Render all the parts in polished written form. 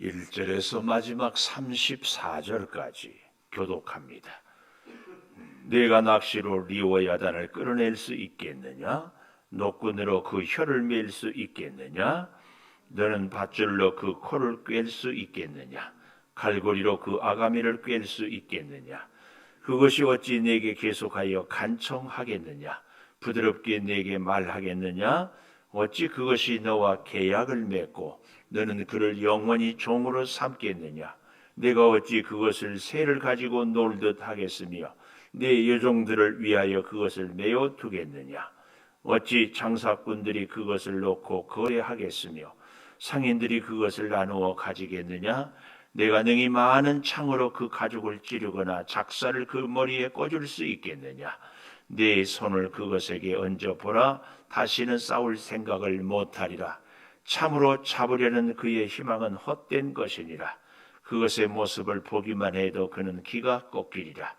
1절에서 마지막 34절까지 교독합니다. 내가 낚시로 리와 야단을 끌어낼 수 있겠느냐? 노끈으로 그 혀를 맬 수 있겠느냐? 너는 밧줄로 그 코를 꿰 수 있겠느냐? 갈고리로 그 아가미를 꿰 수 있겠느냐? 그것이 어찌 내게 계속하여 간청하겠느냐? 부드럽게 내게 말하겠느냐? 어찌 그것이 너와 계약을 맺고 너는 그를 영원히 종으로 삼겠느냐? 내가 어찌 그것을 새를 가지고 놀듯 하겠으며 내 여종들을 위하여 그것을 메어 두겠느냐? 어찌 장사꾼들이 그것을 놓고 거래하겠으며 상인들이 그것을 나누어 가지겠느냐? 내가 능히 많은 창으로 그 가죽을 찌르거나 작사를 그 머리에 꽂을 수 있겠느냐? 내 손을 그것에게 얹어보라. 다시는 싸울 생각을 못하리라. 참으로 잡으려는 그의 희망은 헛된 것이니라. 그것의 모습을 보기만 해도 그는 기가 꺾이리라.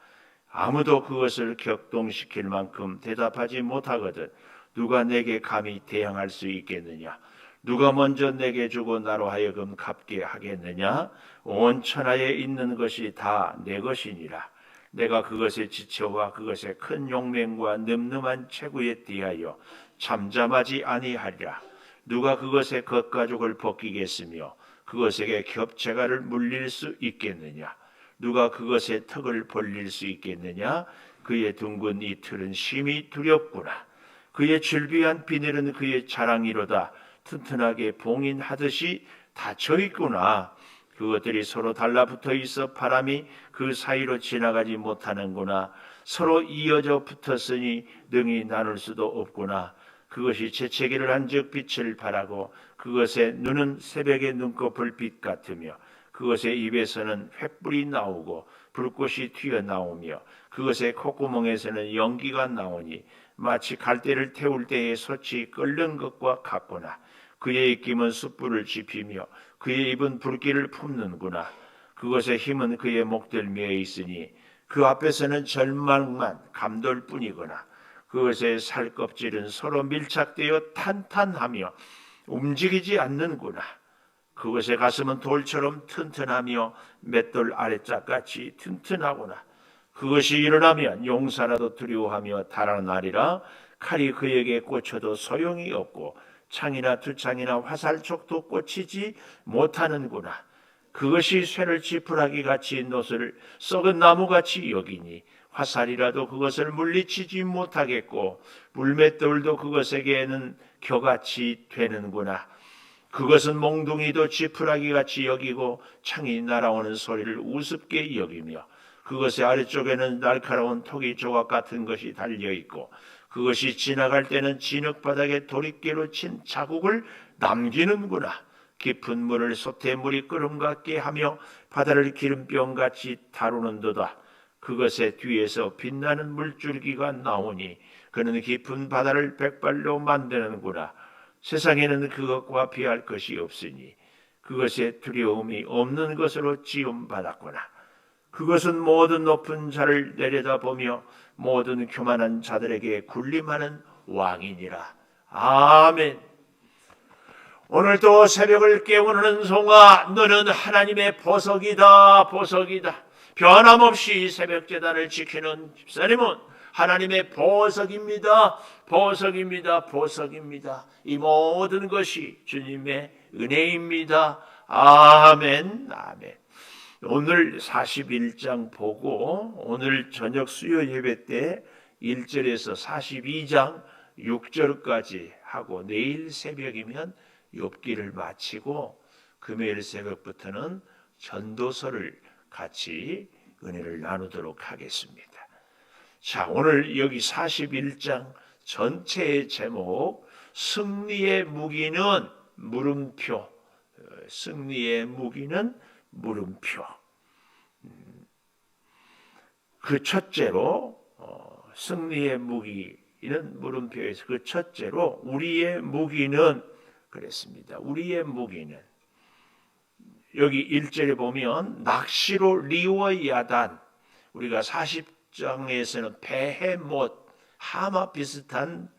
아무도 그것을 격동시킬 만큼 대답하지 못하거든 누가 내게 감히 대항할 수 있겠느냐? 누가 먼저 내게 주고 나로 하여금 갚게 하겠느냐? 온 천하에 있는 것이 다 내 것이니라. 내가 그것의 지체와 그것의 큰 용맹과 늠름한 체구에 대하여 잠잠하지 아니하리라. 누가 그것의 겉가죽을 벗기겠으며 그것에게 겹체가를 물릴 수 있겠느냐? 누가 그것의 턱을 벌릴 수 있겠느냐? 그의 둥근 이 털은 심히 두렵구나. 그의 즐비한 비늘은 그의 자랑이로다. 튼튼하게 봉인하듯이 닫혀 있구나. 그것들이 서로 달라붙어 있어 바람이 그 사이로 지나가지 못하는구나. 서로 이어져 붙었으니 능히 나눌 수도 없구나. 그것이 재채기를 한즉 빛을 발하고 그것의 눈은 새벽의 눈꺼풀 빛 같으며 그것의 입에서는 횃불이 나오고 불꽃이 튀어나오며 그것의 콧구멍에서는 연기가 나오니 마치 갈대를 태울 때에 솥이 끓는 것과 같구나. 그의 입김은 숯불을 지피며 그의 입은 불길을 품는구나. 그것의 힘은 그의 목덜미에 있으니 그 앞에서는 절망만 감돌 뿐이구나. 그것의 살껍질은 서로 밀착되어 탄탄하며 움직이지 않는구나. 그것의 가슴은 돌처럼 튼튼하며 맷돌 아래짝같이 튼튼하구나. 그것이 일어나면 용사라도 두려워하며 달아나리라. 칼이 그에게 꽂혀도 소용이 없고 창이나 두창이나 화살촉도 꽂히지 못하는구나. 그것이 쇠를 지푸라기 같이 노슬 썩은 나무같이 여기니 화살이라도 그것을 물리치지 못하겠고 물맷돌도 그것에게는 겨같이 되는구나. 그것은 몽둥이도 지푸라기같이 여기고 창이 날아오는 소리를 우습게 여기며 그것의 아래쪽에는 날카로운 토기 조각 같은 것이 달려있고 그것이 지나갈 때는 진흙바닥에 도리깨로 친 자국을 남기는구나. 깊은 물을 솥에 물이 끓음 같게 하며 바다를 기름병같이 다루는도다. 그것의 뒤에서 빛나는 물줄기가 나오니 그는 깊은 바다를 백발로 만드는구나. 세상에는 그것과 비할 것이 없으니 그것의 두려움이 없는 것으로 지음받았구나. 그것은 모든 높은 자를 내려다보며 모든 교만한 자들에게 군림하는 왕이니라. 아멘. 오늘도 새벽을 깨우는 은송아, 너는 하나님의 보석이다. 보석이다. 변함없이 새벽제단을 지키는 집사님은 하나님의 보석입니다. 보석입니다. 보석입니다. 이 모든 것이 주님의 은혜입니다. 아멘. 아멘. 오늘 41장 보고 오늘 저녁 수요 예배 때 1절에서 42장 6절까지 하고 내일 새벽이면 욥기를 마치고 금요일 새벽부터는 전도서를 같이 은혜를 나누도록 하겠습니다. 자, 오늘 여기 41장 전체의 제목 승리의 무기는 물음표. 승리의 무기는 물음표. 그 첫째로 승리의 무기는 물음표에서 그 첫째로 우리의 무기는 그랬습니다. 우리의 무기는 여기 1절에 보면 낚시로 리와 야단, 우리가 40장에서는 베헤못, 하마 비슷한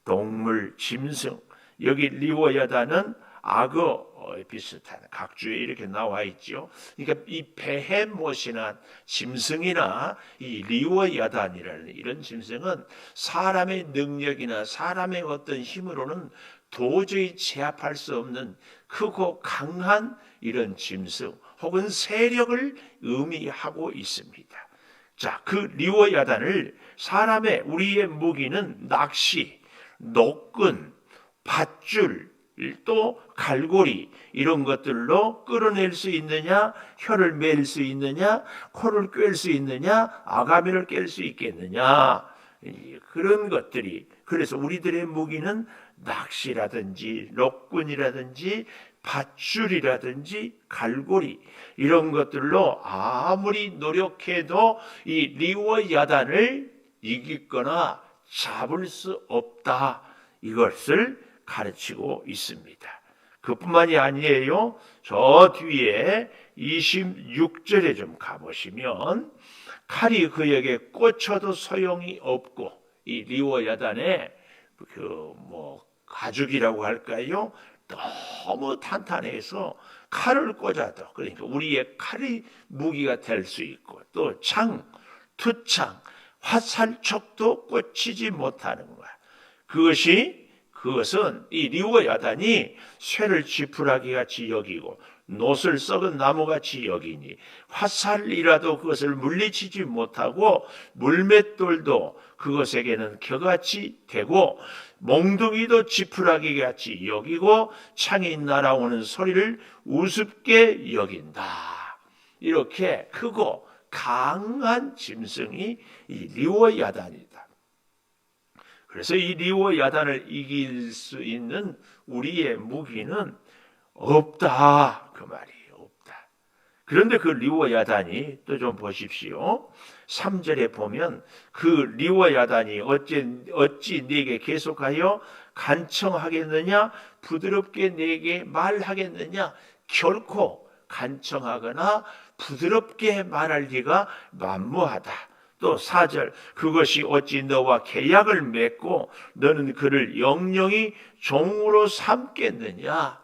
동물, 짐승, 여기 리와 야단은 악어, 거의 비슷한 각주에 이렇게 나와 있죠. 그러니까 이 베헤못이나 짐승이나 이 리워야단이라는 이런 짐승은 사람의 능력이나 사람의 어떤 힘으로는 도저히 제압할 수 없는 크고 강한 이런 짐승 혹은 세력을 의미하고 있습니다. 자, 그 리워야단을 사람의 우리의 무기는 낚시, 노끈, 밧줄, 또 갈고리 이런 것들로 끌어낼 수 있느냐, 혀를 맬 수 있느냐, 코를 꿰 수 있느냐, 아가미를 깰 수 있겠느냐, 그런 것들이. 그래서 우리들의 무기는 낚시라든지 노끈이라든지 밧줄이라든지 갈고리 이런 것들로 아무리 노력해도 이 리워야단을 이기거나 잡을 수 없다, 이것을 가르치고 있습니다. 그뿐만이 아니에요. 저 뒤에 26절에 좀 가보시면 칼이 그에게 꽂혀도 소용이 없고, 이 리워야단의 가죽이라고 할까요? 너무 탄탄해서 칼을 꽂아도, 그러니까 우리의 칼이 무기가 될 수 있고, 또 창, 투창, 화살촉도 꽂히지 못하는 거야. 그것은 이 리워야단이 쇠를 지푸라기 같이 여기고 노슬 썩은 나무같이 여기니 화살이라도 그것을 물리치지 못하고 물맷돌도 그것에게는 겨같이 되고 몽둥이도 지푸라기같이 여기고 창이 날아오는 소리를 우습게 여긴다. 이렇게 크고 강한 짐승이 이 리워야단이다. 그래서 이 리워야단을 이길 수 있는 우리의 무기는 없다, 그 말이에요. 없다. 그런데 그 리워야단이 또 좀 보십시오. 3절에 보면 그 리워야단이 어찌 네게 계속하여 간청하겠느냐, 부드럽게 네게 말하겠느냐. 결코 간청하거나 부드럽게 말할 리가 만무하다. 또 4절, 그것이 어찌 너와 계약을 맺고 너는 그를 영영이 종으로 삼겠느냐.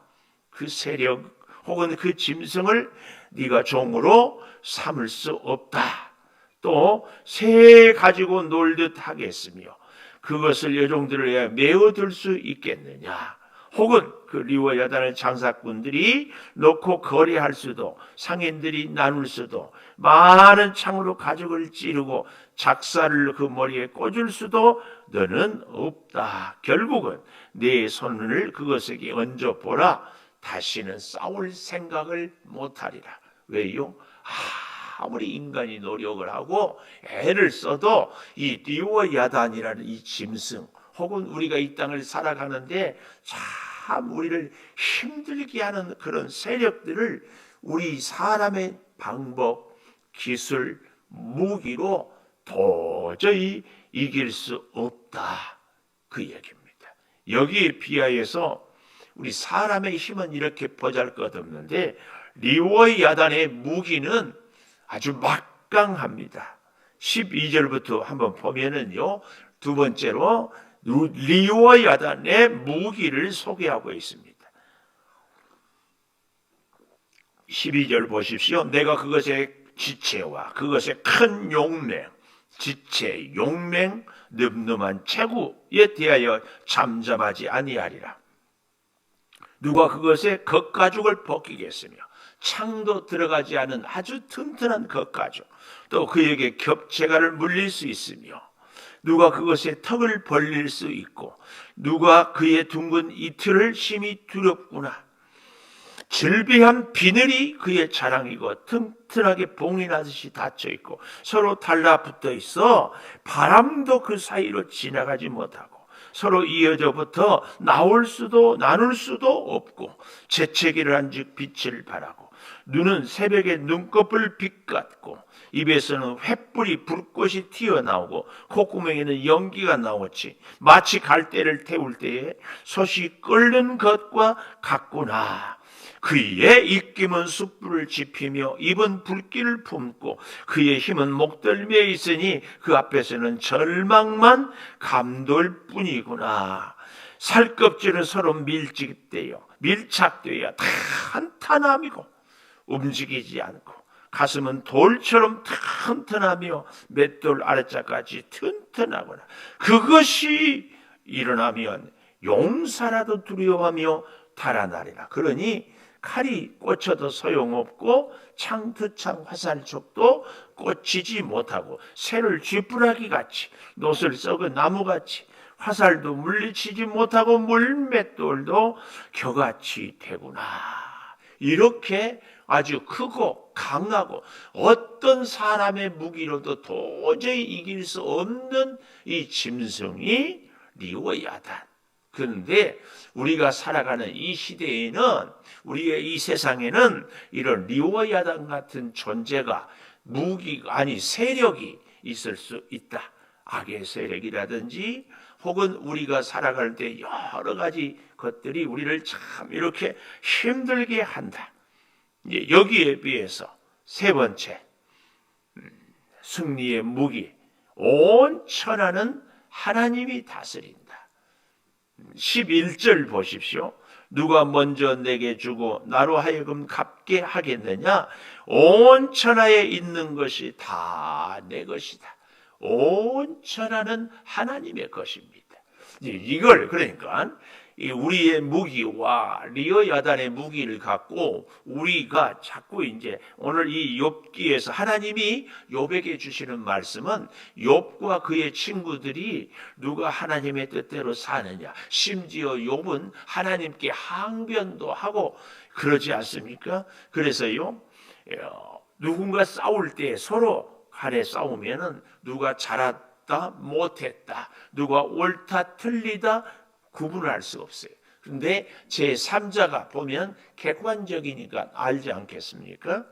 그 세력 혹은 그 짐승을 네가 종으로 삼을 수 없다. 또 새 가지고 놀듯 하겠으며 그것을 여종들을 메어둘 수 있겠느냐. 혹은 그 리워야단을 장사꾼들이 놓고 거래할 수도, 상인들이 나눌 수도, 많은 창으로 가죽을 찌르고 작사를 그 머리에 꽂을 수도 너는 없다. 결국은 내 손을 그것에게 얹어보라. 다시는 싸울 생각을 못하리라. 왜요? 아무리 인간이 노력을 하고 애를 써도 이 리워야단이라는 이 짐승 혹은 우리가 이 땅을 살아가는데 참 우리를 힘들게 하는 그런 세력들을 우리 사람의 방법, 기술, 무기로 도저히 이길 수 없다, 그 얘기입니다. 여기에 비하여서 우리 사람의 힘은 이렇게 보잘것없는데 리워야단의 무기는 아주 막강합니다. 12절부터 한번 보면은요, 두 번째로 리워야단의 무기를 소개하고 있습니다. 12절 보십시오. 내가 그것의 지체와 그것의 큰 용맹, 지체, 용맹, 늠름한 체구에 대하여 잠잠하지 아니하리라. 누가 그것의 겉가죽을 벗기겠으며 창도 들어가지 않은 아주 튼튼한 겉가죽, 또 그에게 겹체가를 물릴 수 있으며 누가 그것의 턱을 벌릴 수 있고 누가 그의 둥근 이틀을 심히 두렵구나. 질비한 비늘이 그의 자랑이고 튼튼하게 봉이 나듯이 닫혀있고 서로 달라붙어 있어 바람도 그 사이로 지나가지 못하고 서로 이어져 붙어 나눌 수도 없고 재채기를 한즉 빛을 발하고 눈은 새벽에 눈꺼풀 빛 같고 입에서는 횃불이 불꽃이 튀어나오고 콧구멍에는 연기가 나오지 마치 갈대를 태울 때에 솥이 끓는 것과 같구나. 그의 입김은 숯불을 지피며 입은 불길을 품고 그의 힘은 목덜미에 있으니 그 앞에서는 절망만 감돌 뿐이구나. 살껍질은 서로 밀착되어 탄탄함이고 움직이지 않고, 가슴은 돌처럼 튼튼하며 맷돌 아래짝까지 튼튼하거나, 그것이 일어나면 용사라도 두려워하며 달아나리라. 그러니 칼이 꽂혀도 소용없고 창투창 화살촉도 꽂히지 못하고, 새를 쥐뿌라기 같이, 노슬 썩은 나무같이, 화살도 물리치지 못하고 물맷돌도 겨같이 되구나. 이렇게 아주 크고 강하고 어떤 사람의 무기로도 도저히 이길 수 없는 이 짐승이 리워야단. 그런데 우리가 살아가는 이 시대에는, 우리의 이 세상에는 이런 리워야단 같은 존재가, 세력이 있을 수 있다. 악의 세력이라든지 혹은 우리가 살아갈 때 여러 가지 것들이 우리를 참 이렇게 힘들게 한다. 이제 여기에 비해서 세 번째, 승리의 무기, 온 천하는 하나님이 다스린다. 11절 보십시오. 누가 먼저 내게 주고 나로 하여금 갚게 하겠느냐? 온 천하에 있는 것이 다 내 것이다. 온 천하는 하나님의 것입니다. 이걸 그러니까 우리의 무기와 리워야단의 무기를 갖고 우리가 자꾸 이제 오늘 이 욥기에서 하나님이 욥에게 주시는 말씀은, 욥과 그의 친구들이 누가 하나님의 뜻대로 사느냐, 심지어 욥은 하나님께 항변도 하고 그러지 않습니까? 그래서요, 누군가 싸울 때 서로 간에 싸우면은 누가 잘했다 못했다, 누가 옳다 틀리다 구분할 수 없어요. 그런데 제3자가 보면 객관적이니까 알지 않겠습니까?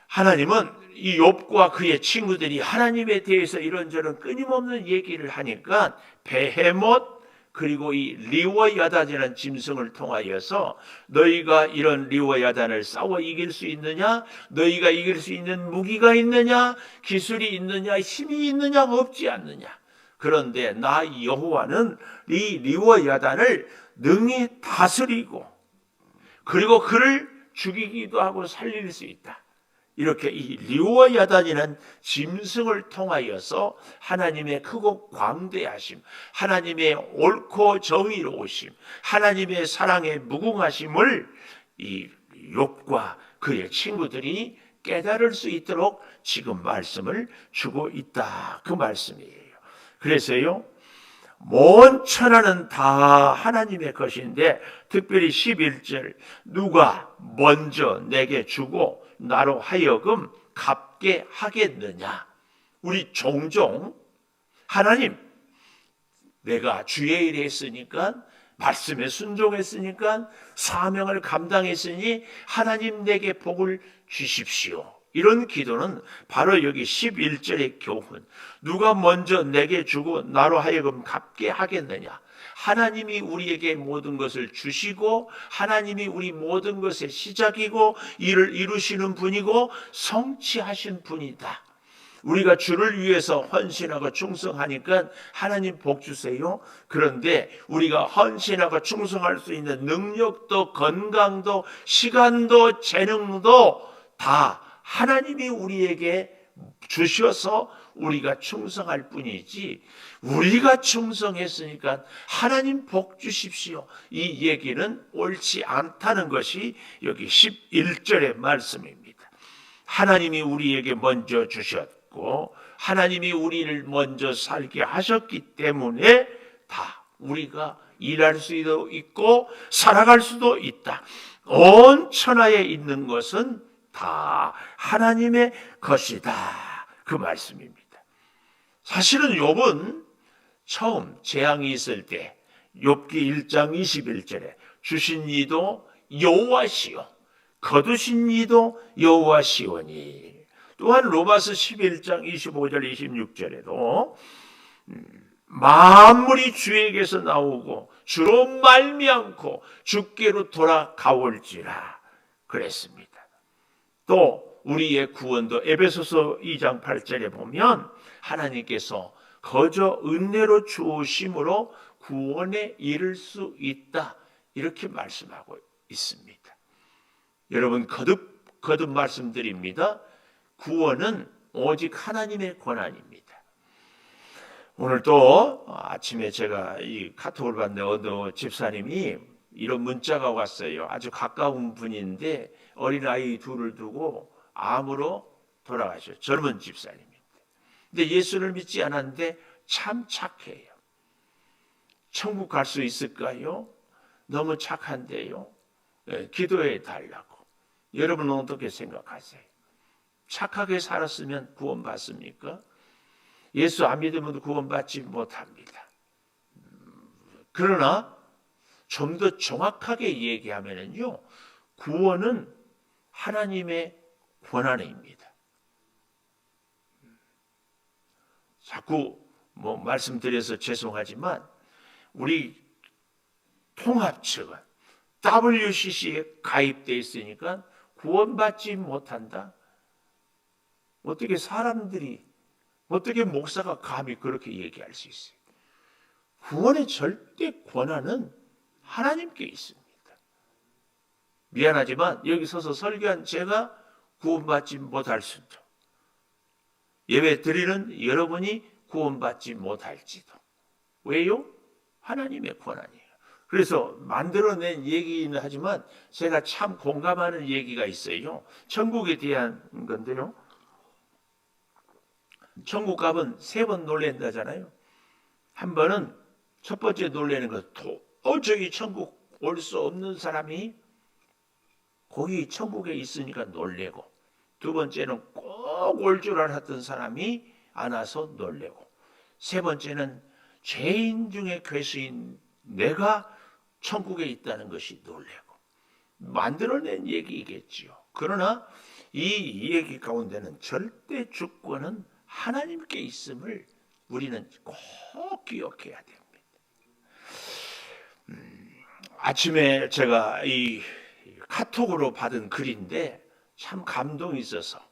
하나님은 이 욥과 그의 친구들이 하나님에 대해서 이런저런 끊임없는 얘기를 하니까 베헤못, 그리고 이 리워야단이라는 짐승을 통하여서 너희가 이런 리워야단을 싸워 이길 수 있느냐? 너희가 이길 수 있는 무기가 있느냐? 기술이 있느냐? 힘이 있느냐? 없지 않느냐? 그런데 나 여호와는 이 리워야단을 능히 다스리고, 그리고 그를 죽이기도 하고 살릴 수 있다. 이렇게 이 리워야단이라는 짐승을 통하여서 하나님의 크고 광대하심, 하나님의 옳고 정의로우심, 하나님의 사랑의 무궁하심을 이 욥과 그의 친구들이 깨달을 수 있도록 지금 말씀을 주고 있다. 그 말씀이에요. 그래서요, 먼 천하는 다 하나님의 것인데, 특별히 11절, 누가 먼저 내게 주고 나로 하여금 갚게 하겠느냐? 우리 종종 하나님, 내가 주의 일을 했으니까, 말씀에 순종했으니까, 사명을 감당했으니 하나님 내게 복을 주십시오. 이런 기도는 바로 여기 11절의 교훈, 누가 먼저 내게 주고 나로 하여금 갚게 하겠느냐? 하나님이 우리에게 모든 것을 주시고, 하나님이 우리 모든 것의 시작이고 이를 이루시는 분이고 성취하신 분이다. 우리가 주를 위해서 헌신하고 충성하니까 하나님 복 주세요. 그런데 우리가 헌신하고 충성할 수 있는 능력도 건강도 시간도 재능도 다 하나님이 우리에게 주셔서 우리가 충성할 뿐이지, 우리가 충성했으니까 하나님 복 주십시오, 이 얘기는 옳지 않다는 것이 여기 11절의 말씀입니다. 하나님이 우리에게 먼저 주셨고 하나님이 우리를 먼저 살게 하셨기 때문에 다 우리가 일할 수도 있고 살아갈 수도 있다. 온 천하에 있는 것은 다 하나님의 것이다. 그 말씀입니다. 사실은 욥은 처음 재앙이 있을 때 욥기 1장 21절에 주신 이도 여호와시요 거두신 이도 여호와시오니, 또한 로마서 11장 25절 26절에도 만물이 주에게서 나오고 주로 말미암고 주께로 돌아가올지라 그랬습니다. 또 우리의 구원도 에베소서 2장 8절에 보면 하나님께서 거저 은혜로 주오심으로 구원에 이를 수 있다. 이렇게 말씀하고 있습니다. 여러분 거듭 말씀드립니다. 구원은 오직 하나님의 권한입니다. 오늘 또 아침에 제가 이 카톡을 봤는데 어느 집사님이 이런 문자가 왔어요. 아주 가까운 분인데 어린아이 둘을 두고 암으로 돌아가셨어요. 젊은 집사님입니다. 근데 예수를 믿지 않았는데 참 착해요. 천국 갈 수 있을까요? 너무 착한데요. 기도해 달라고. 여러분은 어떻게 생각하세요? 착하게 살았으면 구원받습니까? 예수 안 믿으면 구원받지 못합니다. 그러나 좀 더 정확하게 얘기하면요, 구원은 하나님의 권한입니다. 자꾸 말씀드려서 죄송하지만 우리 통합 측은 WCC에 가입되어 있으니까 구원받지 못한다. 어떻게 사람들이, 어떻게 목사가 감히 그렇게 얘기할 수 있어요? 구원의 절대 권한은 하나님께 있습니다. 미안하지만 여기 서서 설교한 제가 구원받지 못할 수도, 예배 드리는 여러분이 구원받지 못할지도. 왜요? 하나님의 권한이에요. 그래서 만들어낸 얘기는 하지만 제가 참 공감하는 얘기가 있어요. 천국에 대한 건데요. 천국 가면 3번 놀랜다잖아요. 한 번은 첫 번째 놀라는 것, 도저히 천국 올 수 없는 사람이 거기 천국에 있으니까 놀래고, 두 번째는 꼭 올 줄 알았던 사람이 안 와서 놀래고, 세 번째는 죄인 중에 괴수인 내가 천국에 있다는 것이 놀래고. 만들어낸 얘기겠지요. 그러나 이 얘기 가운데는 절대 주권은 하나님께 있음을 우리는 꼭 기억해야 됩니다. 아침에 제가 이 카톡으로 받은 글인데 참 감동이 있어서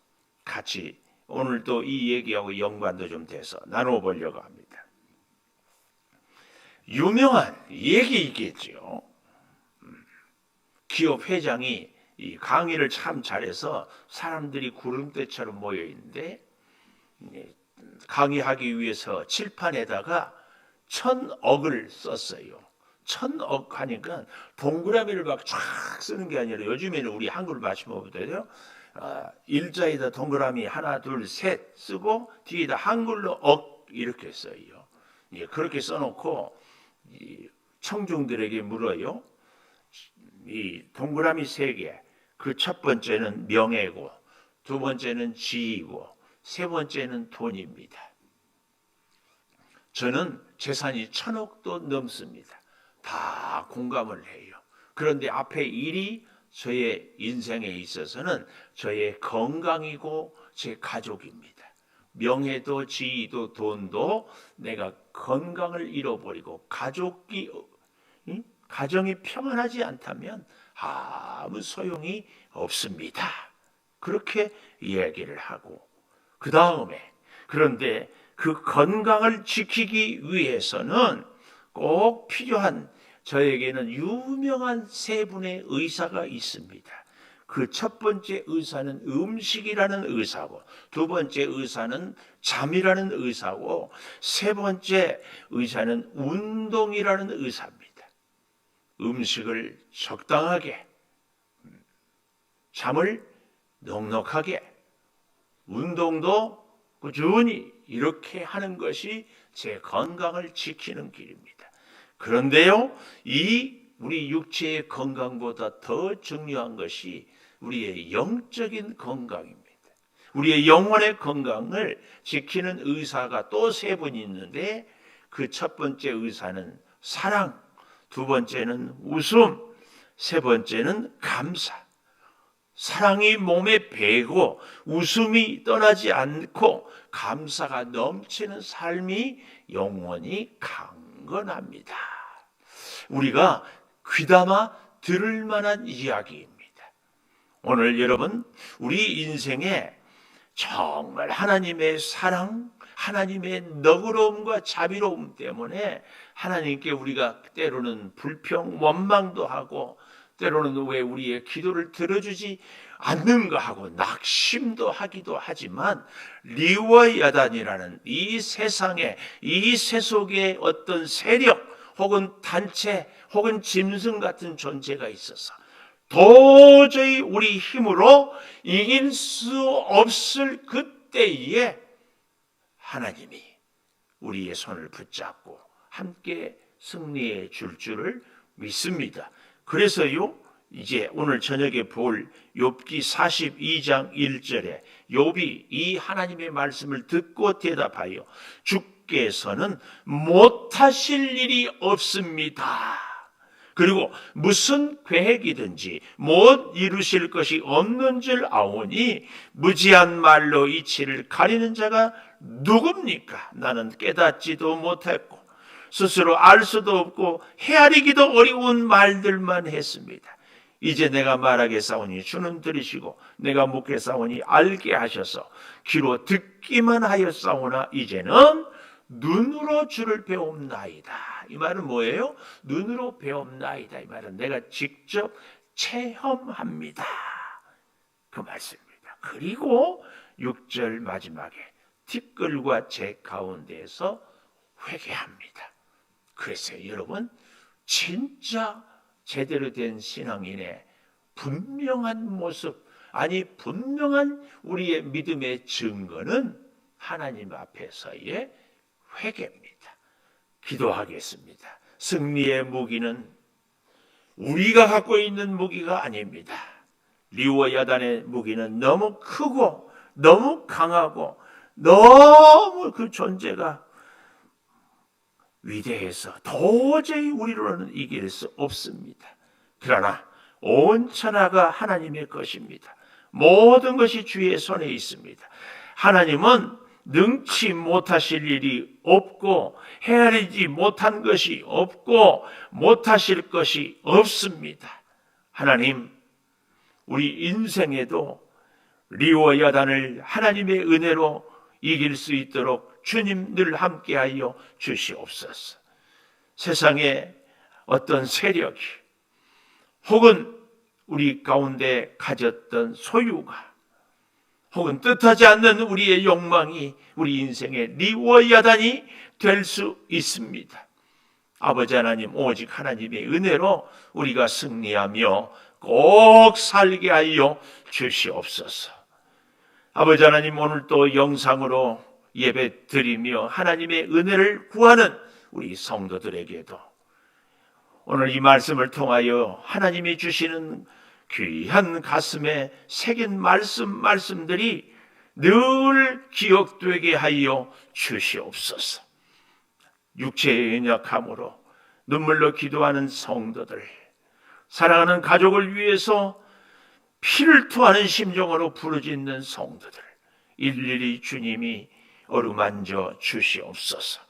같이 오늘도 이 얘기하고 연관도 좀 돼서 나눠보려고 합니다. 유명한 얘기이겠죠. 기업 회장이 이 강의를 참 잘해서 사람들이 구름대처럼 모여 있는데, 강의하기 위해서 칠판에다가 1000억을 썼어요. 1000억 하니까 동그라미를 막 쫙 쓰는 게 아니라, 요즘에는 우리 한글 마시모부터요, 일자에다 동그라미 하나 둘 셋 쓰고 뒤에다 한글로 억 이렇게 써요. 그렇게 써놓고 이 청중들에게 물어요. 이 동그라미 3개, 그 첫 번째는 명예고, 두 번째는 지위고, 세 번째는 돈입니다. 저는 재산이 1000억도 넘습니다. 다 공감을 해요. 그런데 앞에 일이 저의 인생에 있어서는 저의 건강이고 제 가족입니다. 명예도 지위도 돈도 내가 건강을 잃어버리고 가정이 평안하지 않다면 아무 소용이 없습니다. 그렇게 이야기를 하고, 그 다음에 그런데 그 건강을 지키기 위해서는 꼭 필요한, 저에게는 유명한 3분의 의사가 있습니다. 그 첫 번째 의사는 음식이라는 의사고, 두 번째 의사는 잠이라는 의사고, 세 번째 의사는 운동이라는 의사입니다. 음식을 적당하게, 잠을 넉넉하게, 운동도 꾸준히 이렇게 하는 것이 제 건강을 지키는 길입니다. 그런데요, 우리 육체의 건강보다 더 중요한 것이 우리의 영적인 건강입니다. 우리의 영혼의 건강을 지키는 의사가 또 3분이 있는데, 그 첫 번째 의사는 사랑, 두 번째는 웃음, 세 번째는 감사. 사랑이 몸에 배고 웃음이 떠나지 않고 감사가 넘치는 삶이 영원히 강건합니다. 우리가 귀담아 들을 만한 이야기입니다. 오늘 여러분, 우리 인생에 정말 하나님의 사랑, 하나님의 너그러움과 자비로움 때문에 하나님께 우리가 때로는 불평, 원망도 하고 때로는 왜 우리의 기도를 들어주지 않는가 하고 낙심도 하기도 하지만 리워야단이라는 이 세상에 이 세속의 어떤 세력 혹은 단체 혹은 짐승 같은 존재가 있어서 도저히 우리 힘으로 이길 수 없을 그때에 하나님이 우리의 손을 붙잡고 함께 승리해 줄 줄을 믿습니다. 그래서요, 이제 오늘 저녁에 볼 욥기 42장 1절에 욥이 이 하나님의 말씀을 듣고 대답하여 주께서는 못하실 일이 없습니다. 그리고 무슨 계획이든지 못 이루실 것이 없는 줄 아오니 무지한 말로 이치를 가리는 자가 누굽니까? 나는 깨닫지도 못했고 스스로 알 수도 없고 헤아리기도 어려운 말들만 했습니다. 이제 내가 말하겠사오니 주는 들으시고 내가 묻겠사오니 알게 하셔서 귀로 듣기만 하였사오나 이제는 눈으로 주를 배움나이다. 이 말은 뭐예요? 눈으로 배움나이다. 이 말은 내가 직접 체험합니다. 그 말씀입니다. 그리고 6절 마지막에 티끌과 재 가운데에서 회개합니다. 그래서 여러분 진짜 제대로 된 신앙인의 분명한 모습, 아니 분명한 우리의 믿음의 증거는 하나님 앞에서의 회개입니다. 기도하겠습니다. 승리의 무기는 우리가 갖고 있는 무기가 아닙니다. 리워야단의 무기는 너무 크고 너무 강하고 너무 그 존재가 위대해서 도저히 우리로는 이길 수 없습니다. 그러나 온 천하가 하나님의 것입니다. 모든 것이 주의 손에 있습니다. 하나님은 능치 못하실 일이 없고 헤아리지 못한 것이 없고 못하실 것이 없습니다. 하나님, 우리 인생에도 리워야단을 하나님의 은혜로 이길 수 있도록 주님 늘 함께하여 주시옵소서. 세상에 어떤 세력이 혹은 우리 가운데 가졌던 소유가 혹은 뜻하지 않는 우리의 욕망이 우리 인생의 리워야단이 될 수 있습니다. 아버지 하나님, 오직 하나님의 은혜로 우리가 승리하며 꼭 살게 하여 주시옵소서. 아버지 하나님, 오늘 또 영상으로 예배 드리며 하나님의 은혜를 구하는 우리 성도들에게도 오늘 이 말씀을 통하여 하나님이 주시는 귀한 가슴에 새긴 말씀들이 늘 기억되게 하여 주시옵소서. 육체의 연약함으로 눈물로 기도하는 성도들, 사랑하는 가족을 위해서 피를 토하는 심정으로 부르짖는 성도들, 일일이 주님이 어루만져 주시옵소서.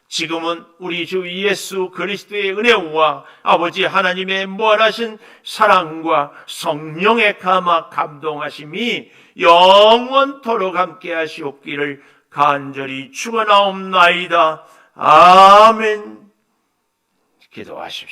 지금은 우리 주 예수 그리스도의 은혜와 아버지 하나님의 무한하신 사랑과 성령의 감화 감동하심이 영원토록 함께 하시옵기를 간절히 축원하옵나이다. 아멘. 기도하십시오.